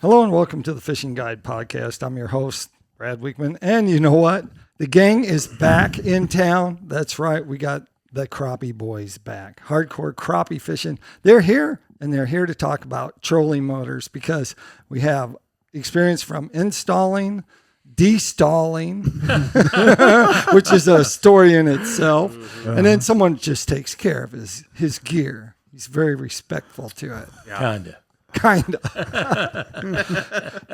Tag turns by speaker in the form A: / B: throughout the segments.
A: Hello and welcome to the Fishing Guide Podcast. I'm your host, Brad Wiegmann. And you know what? The gang is back in town. That's right. We got the Crappie boys back. Hardcore Crappie Fishing. They're here, and they're here to talk about trolling motors because we have experience from installing, destalling, which is a story in itself. And then someone just takes care of his gear. He's very respectful to it.
B: Yeah.
A: Kinda.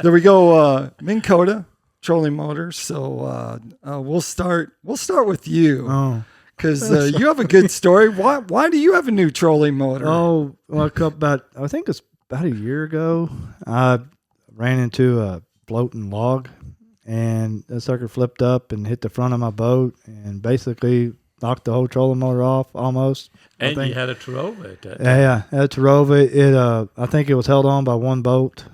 A: There we go. Minn Kota, trolling motors. So we'll start with you because you have a good story. Why do you have a new trolling motor?
C: Oh, well, I think it's about a year ago. I ran into a floating log, and that sucker flipped up and hit the front of my boat, and basically knocked the whole trolling motor off almost.
B: And you had a Tarova at that time.
C: Yeah, I had a Tarova. I think it was held on by one boat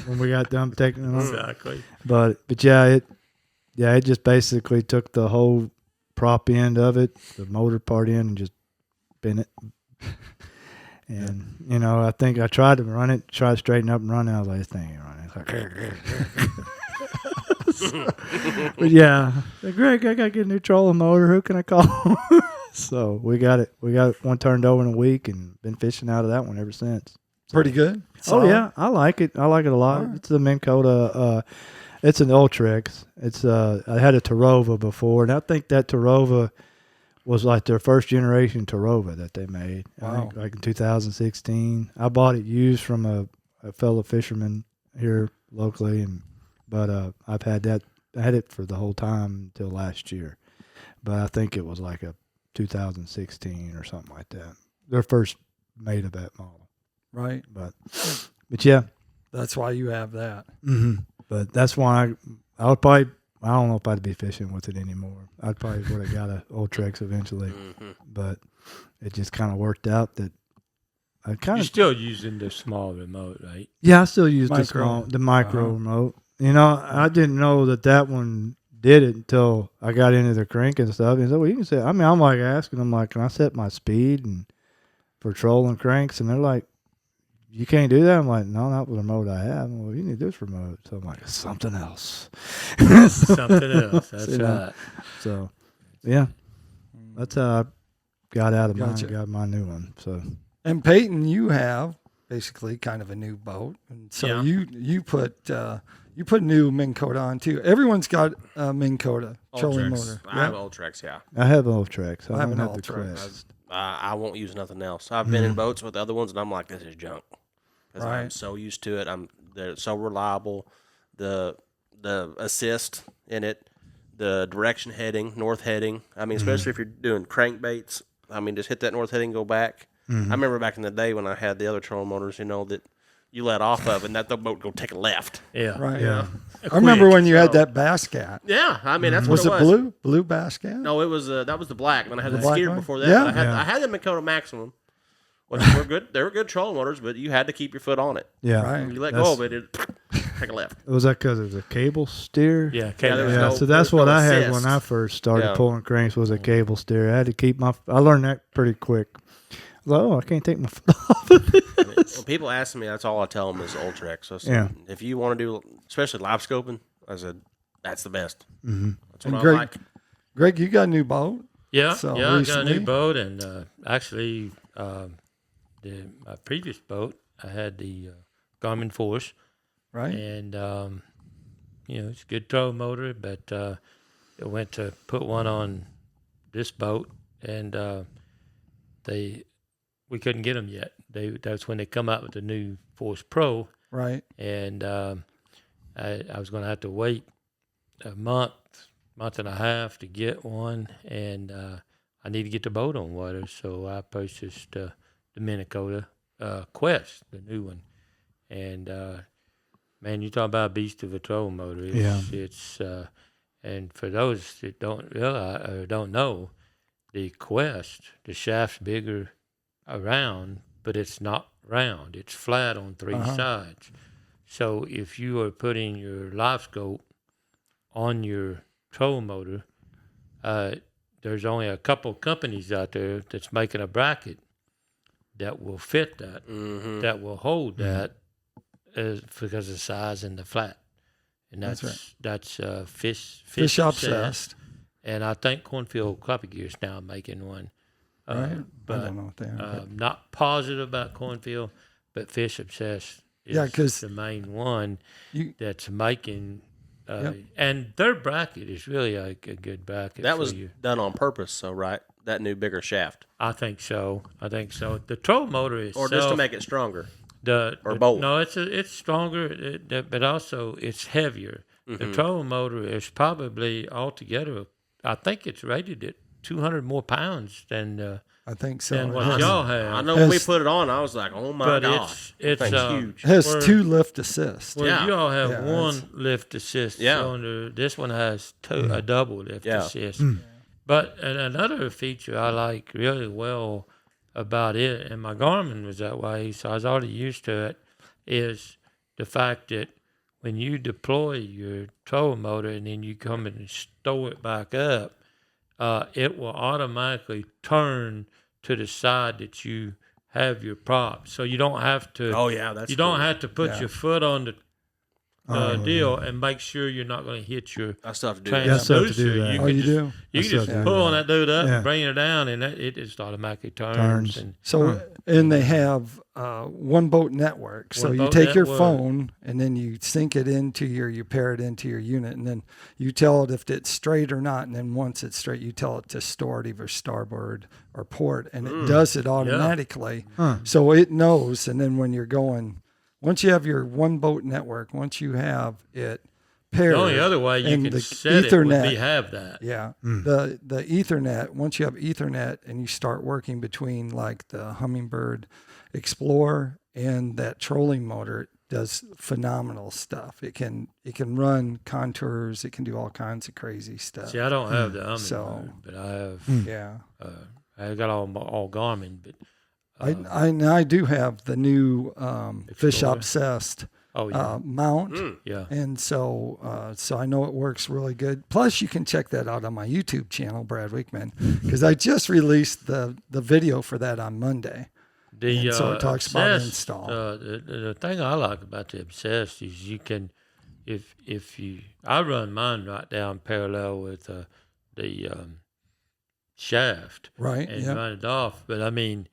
C: when we got done taking it on.
B: Exactly.
C: But it just basically took the whole prop end of it, the motor part in, and just bent it. And I think I tried to run it, try to straighten up and run it. I was like, this thing ain't running. It's like, but yeah, Greg, I gotta get a new trolling motor. Who can I call? So we got it. We got one turned over in a week, and been fishing out of that one ever since.
A: Pretty good.
C: Oh yeah, I like it. I like it a lot. Right. It's the Minn Kota. It's an Ultrex. It's I had a Tarova before, and I think that Tarova was like their first generation Tarova that they made.
A: Wow.
C: I think like in 2016. I bought it used from a fellow fisherman here locally, but I've had that. I had it for the whole time until last year, but I think it was like a 2016 or something like that. Their first made of that model.
A: Right.
C: But yeah.
A: That's why you have that.
C: Mm-hmm. But that's why I would probably, I don't know if I'd be fishing with it anymore. I probably would have got an Ultrex eventually. Mm-hmm. But it just kind of worked out that I kind of.
B: You're still using the small remote, right?
C: Yeah, I still use the micro remote. I didn't know that one did it until I got into the crank and stuff. And so, well, you can say, I'm like asking them, like, can I set my speed and for trolling cranks? And they're like, you can't do that. I'm like, no, not with the remote I have. Well, you need this remote. So I'm like, something else.
B: Something else. That's right.
C: So, yeah, that's how I got out of mine. Got my new one. So,
A: and Payton, you have basically kind of a new boat, and so you put new Minn Kota on too. Everyone's got a Minn Kota trolling motor.
D: I have Ultrex, yeah.
C: I have Ultrex.
A: I have an
C: have the
A: Ultrex.
C: Quest.
D: I won't use nothing else. I've been in boats with other ones, and I'm like, this is junk. Because I'm so used to it. They're so reliable. The assist in it, the direction heading, north heading. I mean, especially if you're doing crankbaits. I mean, just hit that north heading, go back. I remember back in the day when I had the other trolling motors, that you let off of, and that the boat go take a left.
B: Yeah.
A: Right.
C: Yeah.
A: I remember when you had that bass cat.
D: Yeah, I mean, that's
A: Was
D: what
A: it
D: it was.
A: blue bass cat?
D: No, it was that was the black. When I had the
A: black
D: Skeeter
A: one?
D: before that,
A: Yeah.
D: I had the Minn Kota Maximum, which were good. They were good trolling motors, but you had to keep your foot on it.
C: Yeah.
A: Right.
D: When you let go of it, it take a left.
C: Was that because it was a cable steer?
B: Yeah.
D: there was
C: Yeah, so that's what I had when
D: assist.
C: I first started pulling cranks was a cable steer. I had to keep I learned that pretty quick. I can't take my foot off of this.
D: When people ask me, that's all I tell them is Ultrex. So I said, if you want to do, especially live scoping, I said, that's the best.
C: Mm-hmm.
D: That's what
A: And
D: I like.
A: Greg, you got a new boat?
B: Yeah.
A: So
B: I got a
A: recently?
B: new boat, and actually, my previous boat, I had the Garmin Force.
A: Right.
B: And, it's a good tow motor, but I went to put one on this boat, and we couldn't get them yet. That's when they come out with the new Force Pro.
A: Right.
B: And I was going to have to wait a month and a half to get one, and I need to get the boat on water, so I purchased the Minn Kota Quest, the new one. And man, you talk about a beast of a trolling motor. It's and for those that don't realize or don't know, the Quest, the shaft's bigger around, but it's not round. It's flat on three sides. So if you are putting your live scope on your trolling motor, there's only a couple companies out there that's making a bracket that will fit that, that will hold that because of the size and the flat. And that's
A: Fish Obsessed.
B: And I think Cornfield Crappie Gear is now making one.
A: Right?
B: But
A: I don't know what they are.
B: not positive about Cornfield, but Fish Obsessed is
A: 'cause
B: the main one that's making.
A: Yep.
B: And their bracket is really a good bracket.
D: That
B: for
D: was
B: you.
D: done on purpose, so right? That new bigger shaft,
B: I think so. The trolling motor is
D: or just to make it stronger.
B: Or
D: both?
B: No, it's stronger, but also it's heavier. The trolling motor is probably altogether. I think it's rated at 200 more pounds than
A: I think so.
B: than
A: It
B: what
A: has-
B: y'all have.
D: I know when we put it on, I was like, "Oh my
B: But
D: gosh,
B: it's
D: huge."
A: It has
B: Where-
A: 2 lift assists.
B: Well,
D: Yeah.
B: you all have
A: Yeah,
B: one lift assist cylinder. This one has a double lift assist. But another feature I like really well about it, and my Garmin was that way, so I was already used to it, is the fact that when you deploy your trolling motor and then you come in and stow it back up, it will automatically turn to the side that you have your prop. So you don't have to.
D: Oh yeah, that's
B: You don't
D: cool.
B: have to put your foot on the deal and make sure you're not going to hit your
D: I still have to do
C: Yeah, I
D: that.
C: still have to
B: transducer.
C: do that.
B: You
A: Oh,
B: can
A: you
B: just,
A: do?
B: You
C: I
B: can
C: still
B: just
C: have to
B: pull
C: do
B: on that dude up
C: Yeah.
B: and bring it down, and it just automatically turns.
C: Turns.
B: And
A: So, and they have one boat network. So
B: One
A: you
B: boat
A: take your
B: network.
A: phone and then you sync it into you pair it into your unit, and then you tell it if it's straight or not. And then once it's straight, you tell it to start either starboard or port, and it does it automatically. So it knows. And then when you're going, once you have your one boat network, once you have it paired,
B: the only other way you
A: and
B: can
A: the
B: set it would
A: Ethernet-
B: be have that.
A: yeah. The Ethernet, once you have Ethernet and you start working between like the Humminbird Explorer and that trolling motor, it does phenomenal stuff. It can run contours, it can do all kinds of crazy stuff.
B: See, I don't have the Humminbird,
A: So-
B: but I have.
A: Yeah.
B: I got all Garmin, but
A: I do have the new Fish
B: Explorer.
A: Obsessed
B: yeah,
A: mount.
B: yeah.
A: And so I know it works really good. Plus, you can check that out on my YouTube channel, Brad Wiegmann, because I just released the video for that on Monday. And so it talks about
B: Obsessed,
A: install.
B: The thing I like about the Obsessed is you can, if you, I run mine right down parallel with the shaft,
A: Right.
B: and
A: Yeah.
B: run it off. But I mean,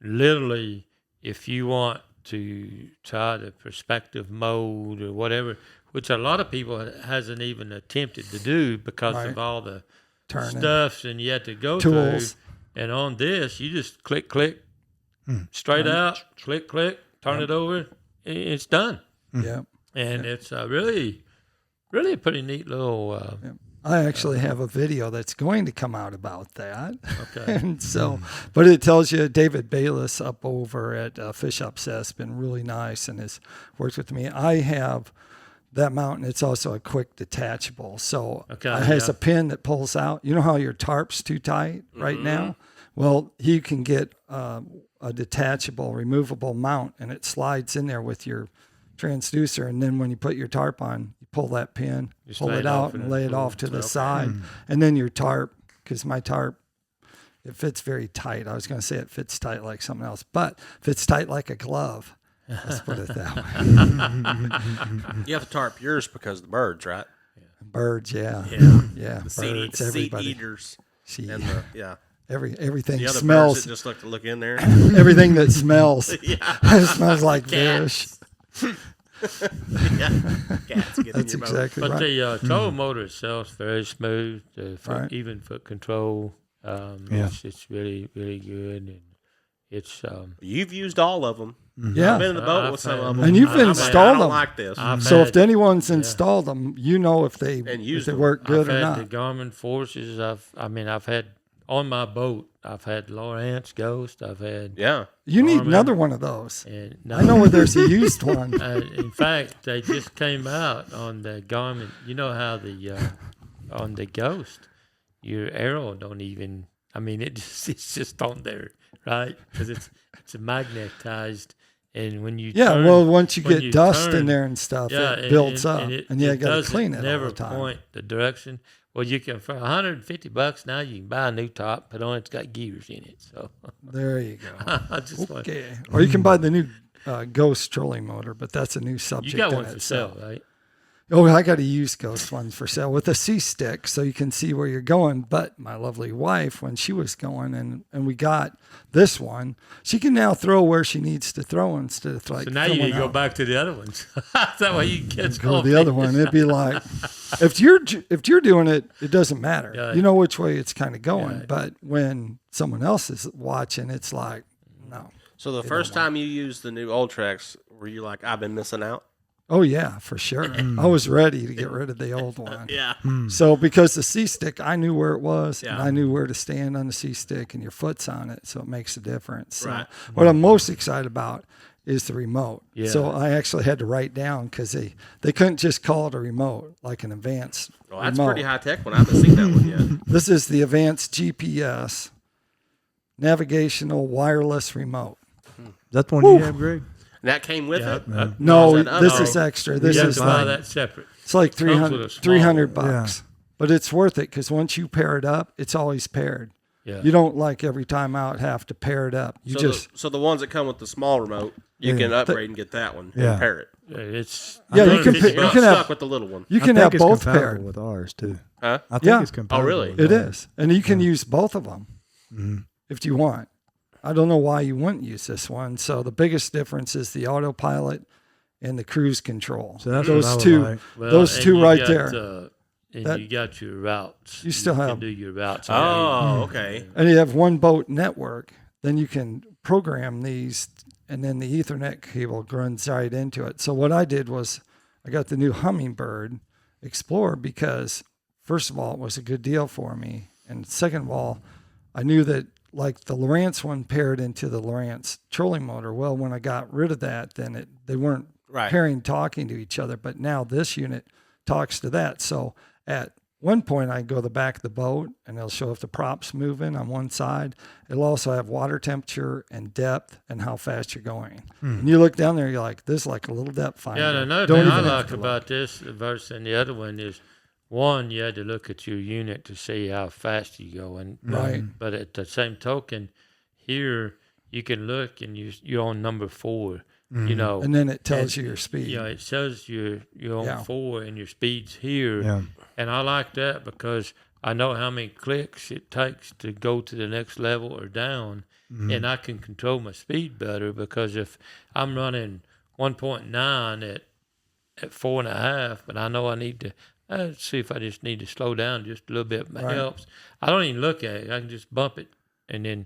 B: literally, if you want to try the perspective mode or whatever, which a lot of people hasn't even attempted to do because
A: Right.
B: of all the
A: Turning.
B: stuffs and you have to go
A: Tools.
B: through. And on this, you just click, straight out, click, turn it over, it's done.
A: Yeah.
B: And it's really a pretty neat little.
A: I actually have a video that's going to come out about that.
B: Okay.
A: And so, but it tells you David Bayless up over at Fish Obsessed been really nice and has worked with me. I have that mount, and it's also a quick detachable. So
B: Okay,
A: it has
B: yeah.
A: a pin that pulls out. You know how your tarp's too tight right now? Well, you can get a detachable, removable mount, and it slides in there with your transducer. And then when you put your tarp on, you pull that pin,
B: Just
A: pull
B: lay
A: it
B: it off
A: out,
B: and
A: and lay it
B: pull
A: off
B: it.
A: to the
B: Okay.
A: side. And then your tarp, because my tarp, it fits very tight. I was going to say it fits tight like something else, but fits tight like a glove. Let's put it that way.
D: You have to tarp yours because of the birds, right?
A: Birds, yeah.
D: Yeah.
A: Yeah,
D: The
A: birds,
D: seed
A: everybody.
D: eaters
A: See,
D: and the
A: everything
D: the other birds
A: smells.
D: that just like to look in there.
A: Everything that smells.
D: Yeah.
A: It smells like
D: Cats.
A: fish.
D: Yeah. Cats get in
A: That's
D: your boat.
A: exactly
B: But
A: right.
B: the trolling motor itself is very smooth. The
A: Right.
B: even foot control, it's really really good, and it's
D: You've used all of them.
A: Yeah.
D: I've been in the boat
B: I've
D: with some
B: had-
D: of them.
A: And you've
D: I'm like,
A: installed
D: I don't
A: them.
D: like this.
B: I've
A: So if
B: had-
A: anyone's installed them, you know if they
D: used them.
A: work good
B: I've
A: or
B: had
A: not.
B: the Garmin Forces. I've had on my boat. I've had Lowrance Ghost. I've had
D: Yeah.
A: You need
B: Garmin.
A: another one of those.
B: and
A: I know where there's a used one.
B: In fact, they just came out on the Garmin. You know how on the Ghost, your arrow don't even. I mean, it's just on there, right? Because it's magnetized, and when you
A: Yeah,
B: turn,
A: well, once you
B: when
A: get dust in
B: turn-
A: there and stuff,
B: yeah,
A: it builds up, and you got to
B: doesn't
A: clean it
B: never
A: all the time.
B: point the direction. Well, you can for $150 now. You can buy a new top, put on. It's got gears in it. So
A: There you go.
B: I just want.
A: Okay, or you can buy the new Ghost trolling motor, but that's a new subject.
B: You got
A: in
B: one for
A: itself.
B: sale, right?
A: Oh, I got to use Ghost ones for sale with a C-stick so you can see where you're going. But my lovely wife, when she was going and we got this one, she can now throw where she needs to throw instead of like.
B: So now you
A: throwing
B: go
A: out.
B: back to the other ones. That way you can catch
A: Go
B: all
A: to the other one. It'd be like if you're doing it, it doesn't matter.
B: Yeah.
A: You know which way it's kind of going.
B: Yeah.
A: But when someone else is watching, it's like no.
D: So the first time you used the new Ultrax, were you like, I've been missing out?
A: Oh yeah, for sure. I was ready to get rid of the old one.
D: Yeah.
A: So because the C-stick, I knew where it was, and
D: Yeah.
A: I knew where to stand on the C-stick, and your foot's on it, so it makes a difference. So
D: Right.
A: what I'm most excited about is the remote.
B: Yeah.
A: So I actually had to write down because they couldn't just call it a remote, like an advanced
D: Well, that's
A: remote.
D: pretty high tech one. I haven't seen that one yet.
A: This is the advanced GPS navigational wireless remote.
C: That's the one you have, Greg?
D: And that came with it?
A: No,
D: is that
A: this
D: other?
A: is extra. This
B: you have
A: is
B: to buy
A: like,
B: that separate.
A: it's like
B: Comes with a
A: 300
B: small-
A: bucks. But it's worth it because once you pair it up, it's always paired.
B: Yeah.
A: You don't like every time out have to pair it up. You
D: So,
A: just
D: so the ones that come with the small remote, you can upgrade and get that one
C: Yeah.
D: and pair it.
B: It's
A: Yeah, you
B: I
A: can
B: think
A: pick-
D: You're
A: you
D: not
A: can
D: stuck
A: have-
D: with the little one.
A: you
C: I
A: can
C: think
A: have
C: it's
A: both
C: compatible
A: paired.
C: with ours too.
D: Huh?
C: I think
A: Yeah.
C: it's compatible.
D: really?
C: with
A: It
C: ours.
A: is, and you can use both of them if you want. I don't know why you wouldn't use this one. So the biggest difference is the autopilot and the cruise control.
C: So that's
A: those
C: what I would
A: two,
C: like.
A: those
B: and
A: two
B: you
A: right
B: got,
A: there.
B: And
A: That-
B: you got your routes.
A: You still
B: can
A: have-
B: do your routes.
D: Oh, okay.
A: And you have one boat network. Then you can program these, and then the Ethernet cable runs right into it. So what I did was I got the new Humminbird Explorer because, first of all, it was a good deal for me. And second of all, I knew that like the Lowrance one paired into the Lowrance trolling motor. Well, when I got rid of that, then they weren't
D: Right.
A: pairing talking to each other. But now this unit talks to that. So at one point, I go to the back of the boat, and it'll show if the prop's moving on one side. It'll also have water temperature and depth and how fast you're going. And you look down there, you're like, this is like a little depth finder.
B: Yeah, and another
A: Don't
B: thing I
A: even have
B: like
A: to look.
B: about this versus the other one is, one, you had to look at your unit to see how fast you're going.
A: Right.
B: But at the same token, here you can look and you're on number 4. You know,
A: And then it tells you your speed.
B: you know, it says you're on
A: Yeah.
B: 4 and your speed's here.
C: Yeah.
B: And I like that because I know how many clicks it takes to go to the next level or down, and I can control my speed better because if I'm running 1.9 at 4.5, but I know I need to see if I just need to slow down just a little bit. It
A: Right.
B: helps. I don't even look at it. I can just bump it and then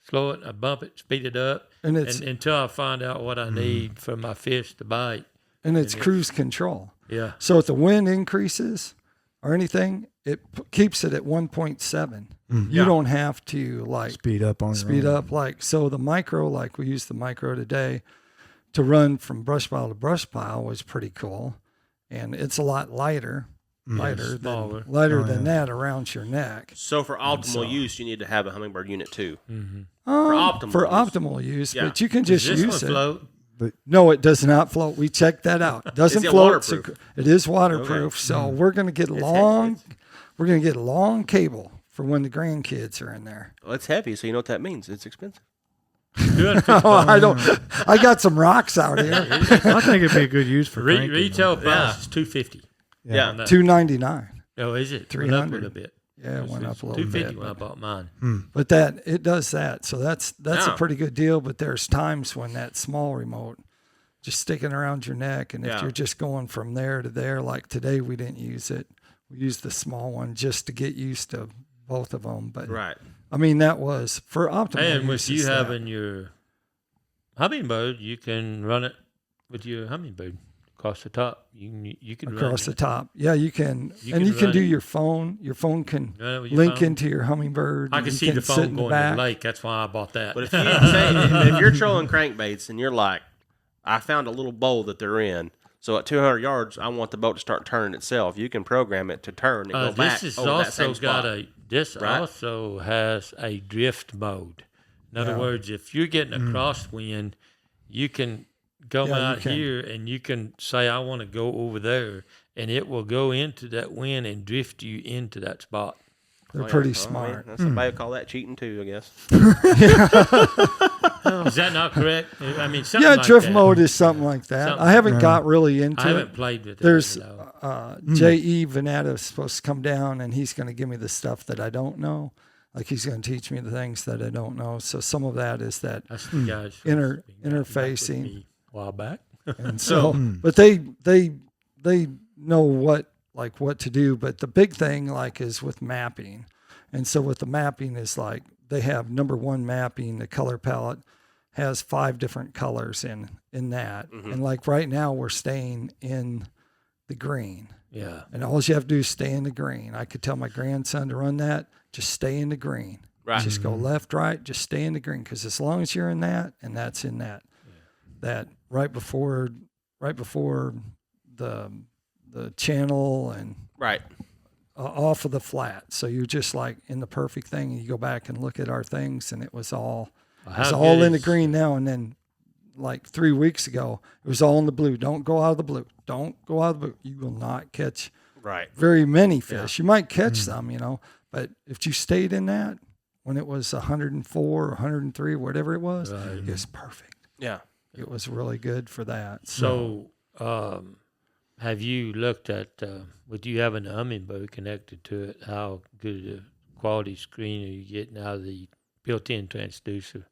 B: slow it. I bump it, speed it up,
A: And it's
B: until I find out what I need for my fish to bite.
A: and it's cruise control.
B: Yeah.
A: So if the wind increases or anything, it keeps it at 1.7. You don't have to like
C: Speed up on
A: speed
C: your own.
A: up. Like, so the micro, like we used the micro today to run from brush pile to brush pile was pretty cool. And it's a lot lighter,
B: smaller.
A: lighter than that around your neck.
D: So for optimal
A: so-
D: use, you need to have a Humminbird unit too.
A: For
D: use.
A: optimal use,
D: Yeah.
A: but you can
B: Does
A: just
B: this
A: use
B: one
A: it.
B: float?
A: No, it does not float. We checked that out. It doesn't
D: Is it
A: float.
D: waterproof?
A: It is waterproof.
D: Okay.
A: So we're gonna get we're gonna get long cable for when the grandkids are in there.
D: Well, it's heavy, so you know what that means. It's expensive.
A: Oh, I don't. I got some rocks out here.
C: I think it'd be a good use for cranking,
B: Retail
C: though.
B: price is $250.
D: Yeah.
B: on that.
A: $299.
B: Oh, is it? Went up a
A: 300.
B: little bit.
A: Yeah, it went up a little
B: $250
A: bit.
B: when I bought mine.
A: But that it does that. So that's a
D: Yeah.
A: pretty good deal. But there's times when that small remote just sticking around your neck, and if
D: Yeah.
A: you're just going from there to there, like today we didn't use it. We used the small one just to get used to both of them. But
D: Right.
A: I mean, that was for optimal.
B: And with
A: use
B: you
A: is that.
B: having your Humminbird, you can run it with your Humminbird across the top. You can
A: across the
B: run
A: top, yeah, you can,
B: You
A: and
B: can
A: you can
B: run
A: do
B: it.
A: your phone. Your phone can
B: Run it with your
A: link
B: phone.
A: into your Humminbird.
B: I
A: and
B: can
A: you
B: see the
A: sit
B: phone
A: in
B: going
A: back.
B: to the lake. That's why I bought that.
D: But if you say if you're trolling crankbaits and you're like, I found a little bowl that they're in, so at 200 yards, I want the boat to start turning itself. You can program it to turn and go back
B: this is
D: over that
B: also
D: same
B: got
D: spot.
B: this
D: Right?
B: also has a drift mode. In other
A: Yeah.
B: words, if you're getting a crosswind, you can go
A: Yeah, you
B: out
A: can.
B: here and you can say, I want to go over there, and it will go into that wind and drift you into that spot.
A: They're
D: Oh, yeah.
A: pretty
D: Well, I mean,
A: smart.
D: somebody would call that cheating too, I guess.
B: Is that not correct? I mean, something
A: Yeah,
B: like
A: drift
B: that.
A: mode is something like that.
B: Something.
A: I haven't got really into
B: I haven't
A: it.
B: played with it.
A: There's
B: though.
A: J.E. Venata is supposed to come down, and he's going to give me the stuff that I don't know. Like he's going to teach me the things that I don't know. So some of that is that
B: That's the guys
A: interfacing.
B: a while back.
A: And so, but they know what to do. But the big thing like is with mapping. And so with the mapping is like they have number one mapping, the color palette has 5 different colors in that. And like right now we're staying in the green.
B: Yeah.
A: And all you have to do is stay in the green. I could tell my grandson to run that, just stay in the green.
D: Right.
A: Just go left, right, just stay in the green. Because as long as you're in that, and that's in that, that right before the channel and
D: Right.
A: off of the flat. So you're just like in the perfect thing. And you go back and look at our things, and it was all in the green now. And then like 3 weeks ago, it was all in the blue. Don't go out of the blue. Don't go out of the blue. You will not catch very many fish. You might catch some, but if you stayed in that when it was 104, 103, whatever it was, it was perfect.
D: Yeah.
A: It was really good for that.
B: So, have you looked at, with you having a hummingbird connected to it, how good a quality screen are you getting out of the built-in transducer?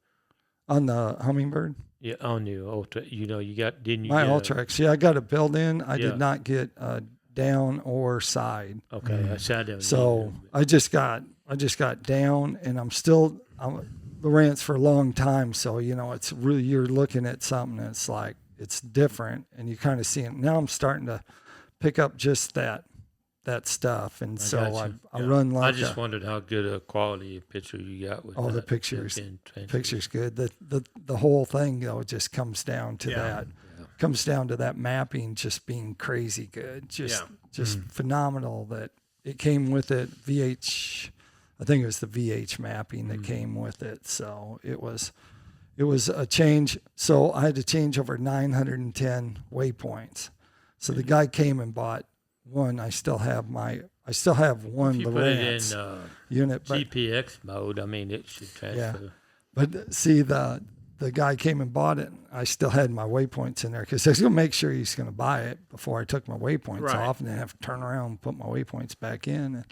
A: On the hummingbird?
B: Yeah, on the Ultra. You got, didn't you?
A: My
B: get
A: Ultrax. Yeah, I got it built in. I did not get down or side.
B: Okay, I sat down.
A: So I just got down, and I'm Lowrance for a long time. So, it's really, you're looking at something that's like, it's different, and you kind of see it. Now I'm starting to pick up just that stuff. And so I run like
B: I just wondered how good a quality of picture you got with
A: the pictures. Picture's good. The whole thing, just comes down to that. Comes down to that mapping just being crazy good. Just phenomenal that it came with it. I think it was the VH mapping that came with it. So it was a change. So I had to change over 910 waypoints. So the guy came and bought one. I still have one
B: If you put
A: Lowrance
B: it in
A: unit. But,
B: GPX mode, I mean, it should transfer.
A: but see, the guy came and bought it. I still had my waypoints in there because I was going to make sure he's going to buy it before I took my waypoints off, and then have to turn around and put my waypoints back in. And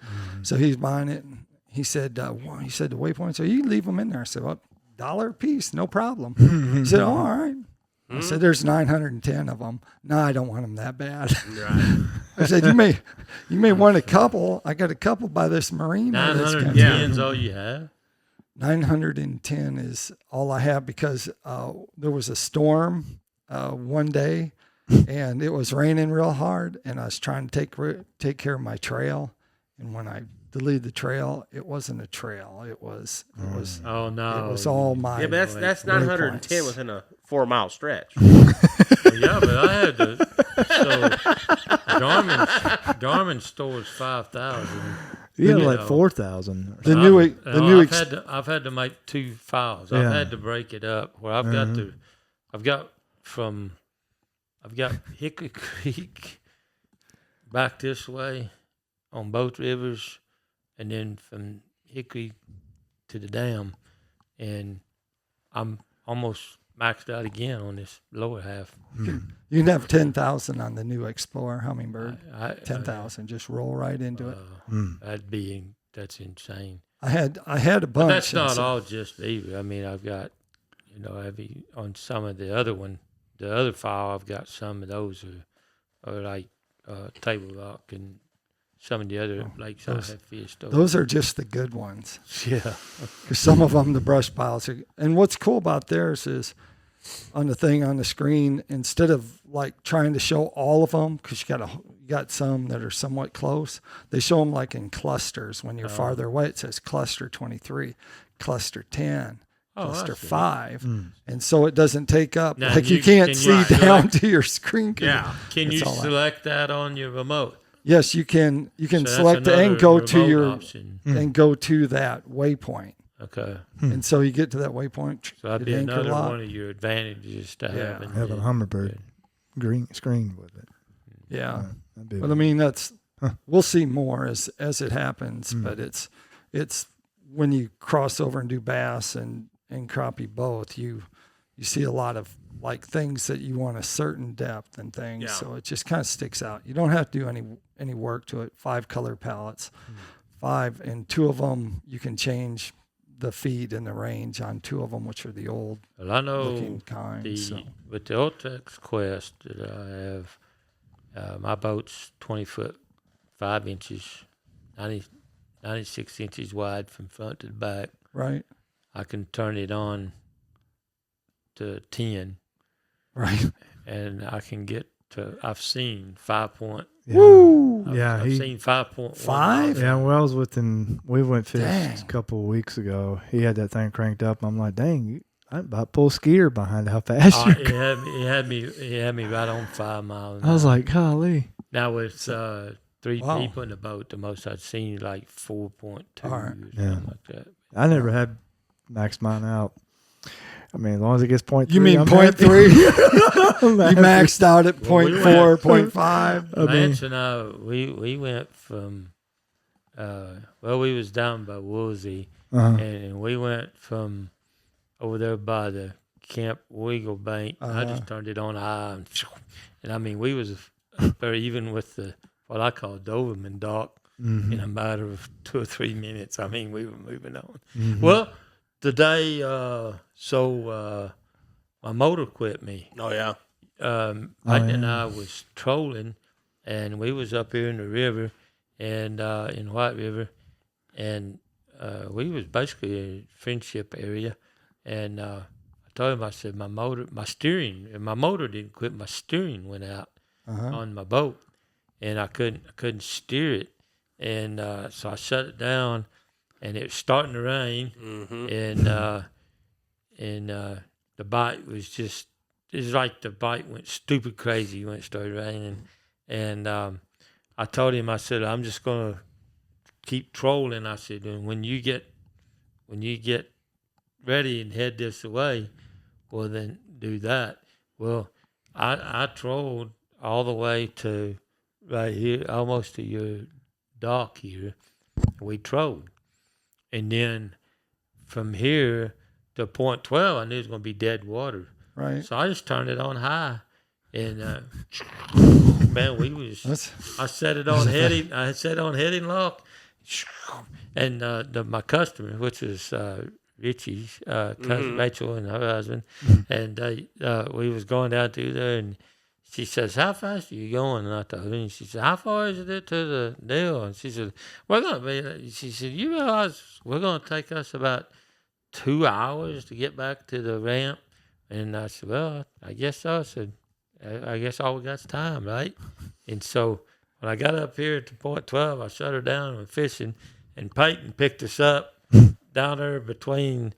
A: so he's buying it. And he said, the waypoints, you can leave them in there. I said, well, $1 a piece, no problem. He said, oh, all right. I said, there's 910 of them. No, I don't want them that bad.
D: Right.
A: I said, you may want a couple. I got a couple by this marina.
B: 910 is all you have?
A: 910 is all I have because there was a storm one day, and it was raining real hard, and I was trying to take care of my trail. And when I deleted the trail, it wasn't a trail. It was.
B: Oh no!
A: It was all my.
D: Yeah, but that's 910 within a 4-mile stretch.
B: Yeah, but I had to. So Garmin stores 5,000.
C: You had like 4,000.
B: I've had to make 2 files. I've had to break it up where I've got Hickory Creek back this way on both rivers, and then from Hickory to the dam, and I'm almost maxed out again on this lower half.
A: You can have 10,000 on the new Explorer Hummingbird. 10,000, just roll right into it.
B: That's insane.
A: I had a bunch.
B: But that's not all just Beaver. I mean, I've got, on some of the other file, I've got some of those are like Table Rock and some of the other lakes I have fished over.
A: Those are just the good ones.
B: Yeah.
A: Because some of them, the brush piles are. And what's cool about theirs is on the screen, instead of like trying to show all of them, because you got some that are somewhat close, they show them like in clusters. When you're farther away, it says cluster 23, cluster 10. Cluster 5, and so it doesn't take up.
B: Now,
A: you can't see down to your screen.
B: Yeah. Can you select that on your remote?
A: Yes, you can. You can select it and go to your option. And go to that waypoint.
B: Okay.
A: And so you get to that waypoint.
B: So that'd be another one of your advantages to
C: have a Hummingbird green screen with it.
A: Yeah. But I mean, we'll see more as it happens. But it's when you cross over and do bass and and crappie both, you see a lot of like things that you want a certain depth and things.
D: Yeah.
A: So it just kind of sticks out. You don't have to do any work to it. 5 color palettes, 5, and 2 of them you can change the feed and the range on 2 of them, which are the old
B: Well, I know
A: looking kind.
B: with the Ultex Quest that I have, my boat's 20 foot 5 inches, 96 inches wide from front to the back.
A: Right.
B: I can turn it on to 10,
A: Right.
B: and I can get to. I've seen 5 point.
A: Woo!
B: I've seen 5.1.
A: 5?
C: Yeah, Wells we went fish
A: Dang.
C: a couple of weeks ago. He had that thing cranked up. I'm like, dang, I about pull skier behind how fast you're going.
B: He had me right on 5 miles.
C: I was like, golly.
B: now with 3
A: Wow.
B: people in the boat, the most I'd seen like 4.2
A: All right.
B: or something
C: Yeah.
B: like that.
C: I never had maxed mine out. I mean, as long as it gets 0.3.
A: You mean
C: I'm
A: 0.3? You
C: happy.
A: maxed out at
B: Well, we
A: 0.4, 0.5.
C: I mean-
B: Lance and I, we went from, we was down by Woolsey,
C: Uh-huh.
B: and we went from over there by the Camp Wiggle Bank. I just turned it on high, and I mean, we was up there even with the what I call Doberman dock in a matter of 2 or 3 minutes. I mean, we were moving on. Well, today, my motor quit me.
D: Oh yeah.
B: Payton and I was trolling, and we was up here in the river, and in White River, and we was basically a friendship area, and I told him, I said, my motor didn't quit, my steering went out on my boat, and I couldn't steer it, and so I shut it down, and it was starting to rain, and the bite was just, it's like the bite went stupid crazy when it started raining. And I told him, I said, I'm just going to keep trolling. I said, and when you get ready and head this away, well, then do that. Well, I trolled all the way to right here, almost to your dock here. We trolled. And then from here to point 12, I knew it was going to be dead water.
A: Right.
B: So I just turned it on high, and man, I set it on heading. I set it on heading lock, and my customer, which was Richie's cousin Rachel and her husband, and we was going down through there, and she says, "How fast are you going?" And I told her, and she said, "How far is it to the deal?" And she said, "We're gonna be." She said, "You realize we're gonna take us about 2 hours to get back to the ramp?" And I said, "Well, I guess so." I said, "I guess all we got's time, right?" And so when I got up here to point 12, I shut her down and went fishing, and Payton picked us up down there between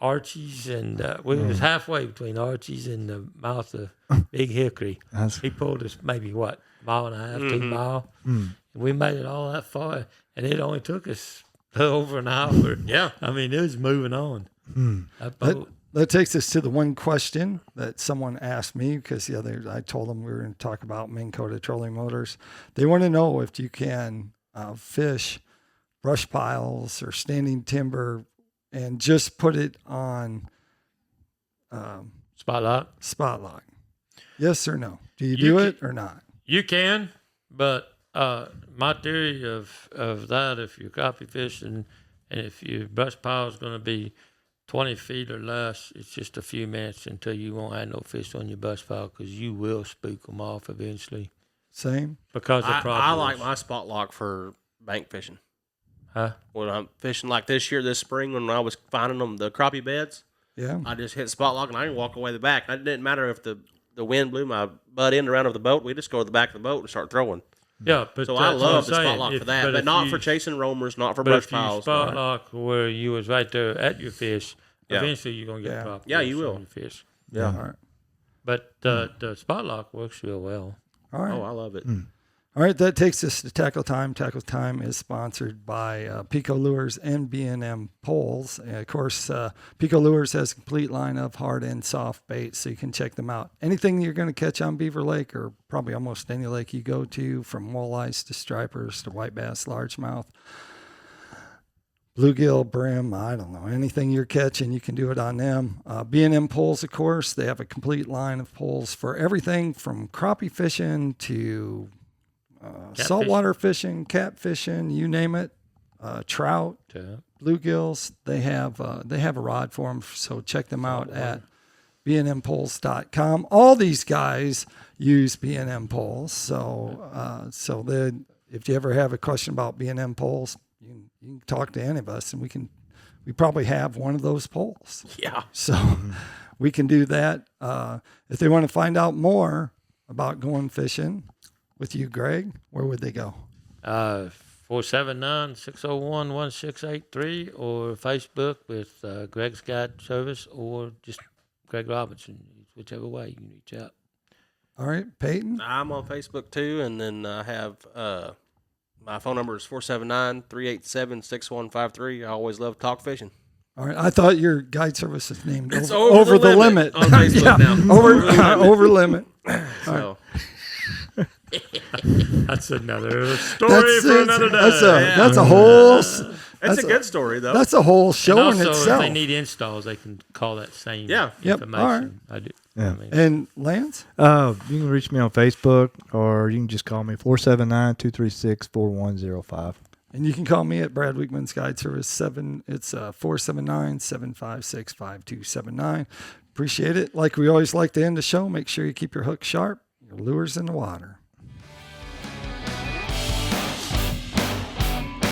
B: Archie's and we was halfway between Archie's and the mouth of Big Hickory. He pulled us maybe mile and a half, 2 mile. And we made it all that far, and it only took us over an hour.
D: Yeah.
B: I mean, it was moving on. That boat.
A: That takes us to the one question that someone asked me, because I told them we were going to talk about Minn Kota trolling motors. They want to know if you can fish brush piles or standing timber and just put it on spotlight. Yes or no? Do you do it or not?
B: You can, but my theory of that, if you're crappie fishing and if your brush pile is going to be 20 feet or less, it's just a few minutes until you won't have no fish on your brush pile, because you will spook them off eventually.
A: Same.
B: Because of
D: I like my spot lock for bank fishing.
B: Huh?
D: When I'm fishing like this spring, when I was finding them, the crappie beds,
A: Yeah.
D: I just hit spot lock and I can walk away the back. It didn't matter if the wind blew my butt end around of the boat. We just go to the back of the boat and start throwing.
B: Yeah, but
D: So I
B: that's
D: love
B: what
D: the
B: I'm
D: spot
B: saying.
D: lock for that, but not for chasing roamers, not for brush piles.
B: Spot lock where you was right there at your fish,
D: Yeah.
B: eventually you're going to get crappie.
D: Yeah, you will.
B: On your fish.
A: Yeah. All right.
B: But the spot lock works real well.
A: All right.
D: Oh, I love it.
A: All right, that takes us to Tackle Time. Tackle Time is sponsored by PICO Lures and B&M Poles. And of course, PICO Lures has a complete line of hard and soft baits, so you can check them out. Anything you're going to catch on Beaver Lake, or probably almost any lake you go to, from walleyes to stripers to white bass, largemouth, bluegill, brim, I don't know, anything you're catching, you can do it on them. B&M poles, of course, they have a complete line of poles for everything from crappie fishing to saltwater fishing, catfishing, you name it, trout, bluegills. They have a rod for them, so check them out at bnmpoles.com. All these guys use B&M poles, so if you ever have a question about B&M poles, you can talk to any of us, and we probably have one of those poles.
D: Yeah.
A: So we can do that. If they want to find out more about going fishing with you, Greg, where would they go?
B: 479-601-1683 or Facebook with Greg's Guide Service or just Greg Robinson. Whichever way you can reach out.
A: All right, Payton?
D: I'm on Facebook too, and then I have my phone number is 479-387-6153. I always love to talk fishing.
A: All right, I thought your guide service is named
D: It's
A: over the limit
D: on Facebook now.
A: over limit.
D: So.
B: That's another story for another day.
A: That's a whole.
D: That's a good story, though.
A: That's a whole show
B: and
A: in
B: also,
A: itself.
B: if they need installs, they can call that same
A: Yep.
B: information.
A: All right.
B: I do.
C: Yeah.
B: I mean,
A: And Lance?
C: You can reach me on Facebook, or you can just call me 479-236-4105.
A: And you can call me at Brad Wiegmann's Guide Service 7. It's 479-756-5279. Appreciate it. Like we always like to end the show, make sure you keep your hook sharp, your lures in the water.